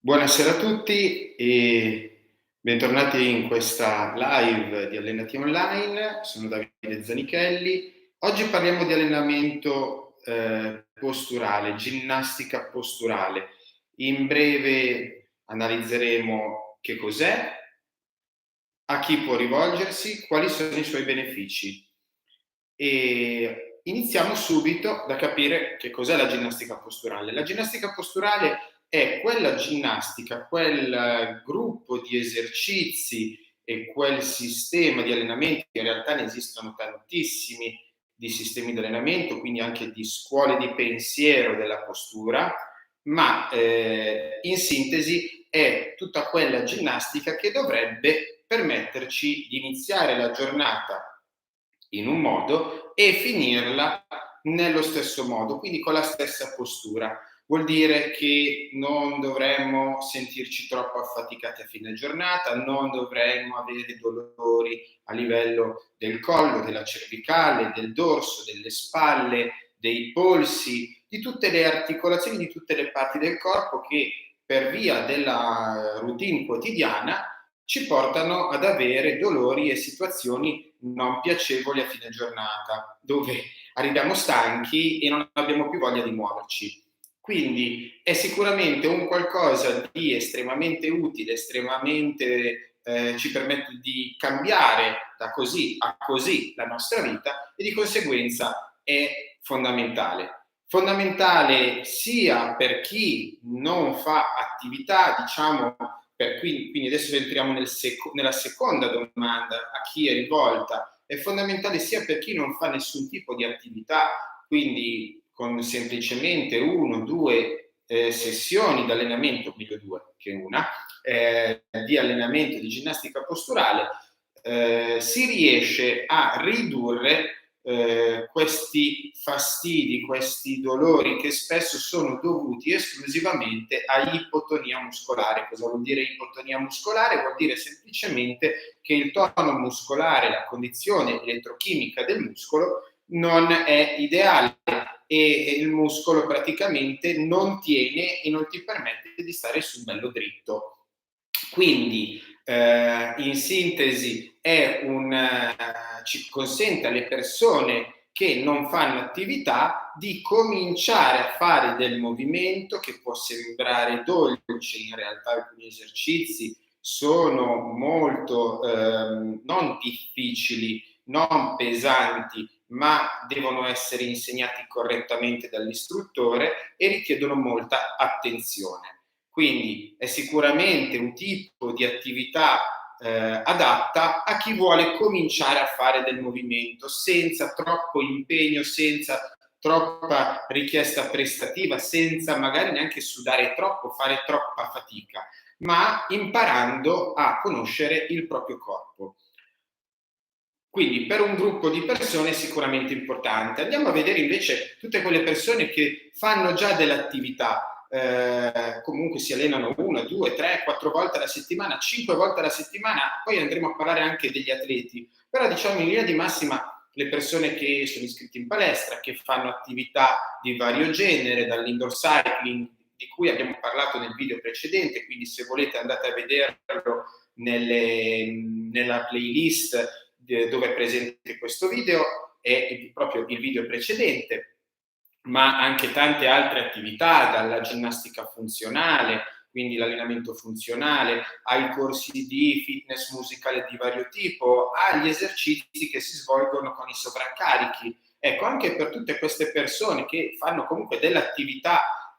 Buonasera a tutti e bentornati in questa live di Allenati Online. Sono Davide Zanichelli. Oggi parliamo di allenamento posturale, ginnastica posturale. In breve analizzeremo che cos'è, a chi può rivolgersi, quali sono i suoi benefici. E iniziamo subito da capire che cos'è la ginnastica posturale. La ginnastica posturale è quella ginnastica, quel gruppo di esercizi e quel sistema di allenamento, in realtà ne esistono tantissimi di sistemi di allenamento, quindi anche di scuole di pensiero della postura, ma in sintesi è tutta quella ginnastica che dovrebbe permetterci di iniziare la giornata in un modo e finirla nello stesso modo, quindi con la stessa postura. Vuol dire che non dovremmo sentirci troppo affaticati a fine giornata, non dovremmo avere dolori a livello del collo, della cervicale, del dorso, delle spalle, dei polsi, di tutte le articolazioni, di tutte le parti del corpo che per via della routine quotidiana ci portano ad avere dolori e situazioni non piacevoli a fine giornata, dove arriviamo stanchi e non abbiamo più voglia di muoverci. Quindi è sicuramente un qualcosa di estremamente utile, estremamente ci permette di cambiare da così a così la nostra vita e di conseguenza è fondamentale. Fondamentale sia per chi non fa attività, diciamo, quindi adesso entriamo nella seconda domanda, a chi è rivolta. È fondamentale sia per chi non fa nessun tipo di attività, quindi con semplicemente 1-2 sessioni di allenamento, meglio 2 che una, di allenamento di ginnastica posturale, si riesce a ridurre questi fastidi, questi dolori che spesso sono dovuti esclusivamente a ipotonia muscolare. Cosa vuol dire ipotonia muscolare? Vuol dire semplicemente che il tono muscolare, la condizione elettrochimica del muscolo non è ideale e il muscolo praticamente non tiene e non ti permette di stare sul bello dritto. Quindi in sintesi ci consente alle persone che non fanno attività di cominciare a fare del movimento che può sembrare dolce, in realtà alcuni esercizi sono molto non difficili, non pesanti, ma devono essere insegnati correttamente dall'istruttore e richiedono molta attenzione. Quindi è sicuramente un tipo di attività adatta a chi vuole cominciare a fare del movimento senza troppo impegno, senza troppa richiesta prestativa, senza magari neanche sudare troppo, fare troppa fatica, ma imparando a conoscere il proprio corpo. Quindi per un gruppo di persone è sicuramente importante. Andiamo a vedere invece tutte quelle persone che fanno già dell'attività, comunque si allenano 1, 2, 3, 4 volte alla settimana, 5 volte alla settimana, poi andremo a parlare anche degli atleti, però diciamo in linea di massima le persone che sono iscritte in palestra, che fanno attività di vario genere, dall'indoor cycling, di cui abbiamo parlato nel video precedente, quindi se volete andate a vederlo nella playlist dove è presente questo video è proprio il video precedente, ma anche tante altre attività, dalla ginnastica funzionale, quindi l'allenamento funzionale, ai corsi di fitness musicale di vario tipo, agli esercizi che si svolgono con i sovraccarichi. Ecco, anche per tutte queste persone che fanno comunque dell'attività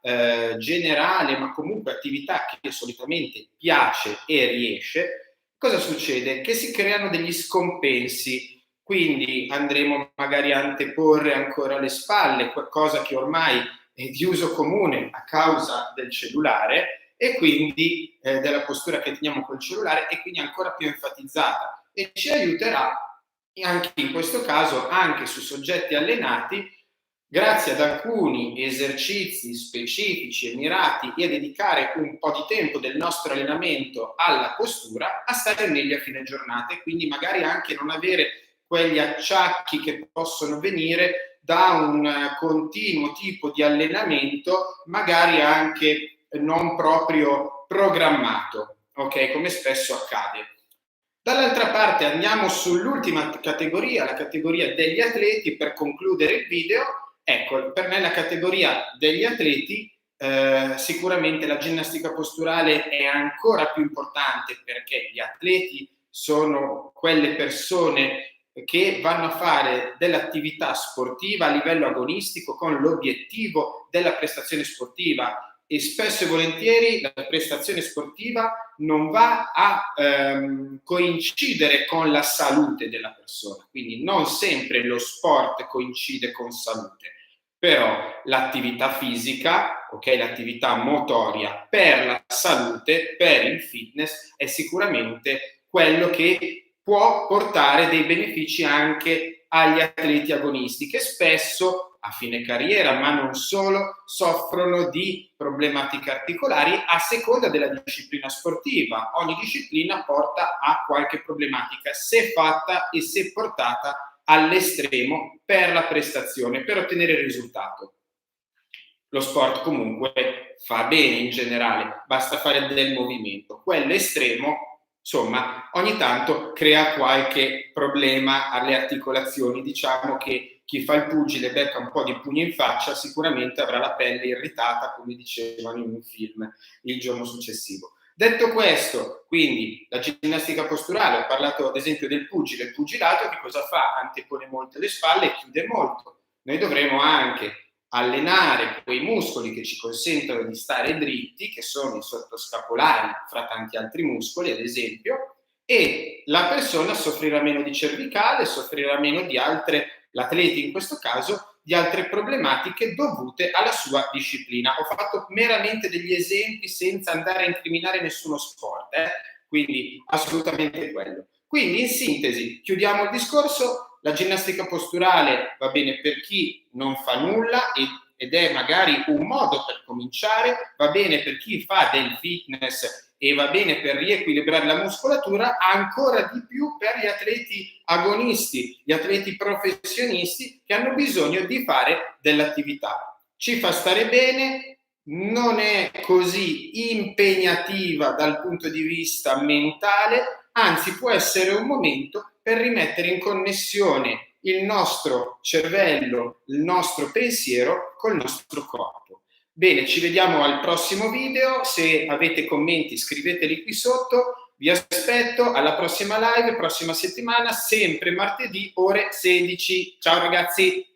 generale, ma comunque attività che solitamente piace e riesce, cosa succede? Che si creano degli scompensi, quindi andremo magari a anteporre ancora le spalle, qualcosa che ormai è di uso comune a causa del cellulare e quindi della postura che teniamo col cellulare e quindi ancora più enfatizzata e ci aiuterà anche in questo caso anche su soggetti allenati grazie ad alcuni esercizi specifici e mirati e a dedicare un po' di tempo del nostro allenamento alla postura, a stare meglio a fine giornata e quindi magari anche non avere quegli acciacchi che possono venire da un continuo tipo di allenamento, magari anche non proprio programmato, ok? Come spesso accade. Dall'altra parte andiamo sull'ultima categoria, la categoria degli atleti, per concludere il video. Ecco, per me la categoria degli atleti, sicuramente la ginnastica posturale è ancora più importante, perché gli atleti sono quelle persone che vanno a fare dell'attività sportiva a livello agonistico con l'obiettivo della prestazione sportiva, e spesso e volentieri la prestazione sportiva non va a coincidere con la salute della persona, quindi non sempre lo sport coincide con salute, però l'attività fisica, ok, l'attività motoria per la salute, per il fitness, è sicuramente quello che può portare dei benefici anche agli atleti agonisti, che spesso a fine carriera, ma non solo, soffrono di problematiche articolari a seconda della disciplina sportiva. Ogni disciplina porta a qualche problematica, se fatta e se portata all'estremo per la prestazione, per ottenere il risultato. Lo sport comunque fa bene in generale, basta fare del movimento. Quello estremo, insomma, ogni tanto crea qualche problema alle articolazioni. Diciamo che chi fa il pugile becca un po' di pugni in faccia, sicuramente avrà la pelle irritata, come dicevano in un film il giorno successivo. Detto questo, quindi la ginnastica posturale, ho parlato ad esempio del pugile, il pugilato che cosa fa? Antepone molto le spalle e chiude molto. Noi dovremo anche allenare quei muscoli che ci consentono di stare dritti, che sono i sottoscapolari, fra tanti altri muscoli, ad esempio, e la persona soffrirà meno di cervicale, soffrirà meno di altre, l'atleta in questo caso, di altre problematiche dovute alla sua disciplina. Ho fatto meramente degli esempi senza andare a incriminare nessuno sport, quindi assolutamente quello. Quindi in sintesi, chiudiamo il discorso, la ginnastica posturale va bene per chi non fa nulla ed è magari un modo per cominciare, va bene per chi fa del fitness e va bene per riequilibrare la muscolatura, ancora di più per gli atleti agonisti, gli atleti professionisti che hanno bisogno di fare dell'attività. Ci fa stare bene, non è così impegnativa dal punto di vista mentale, anzi può essere un momento per rimettere in connessione il nostro cervello, il nostro pensiero col nostro corpo. Bene, ci vediamo al prossimo video. Se avete commenti scriveteli qui sotto. Vi aspetto alla prossima live, prossima settimana, sempre martedì, ore 16. Ciao ragazzi!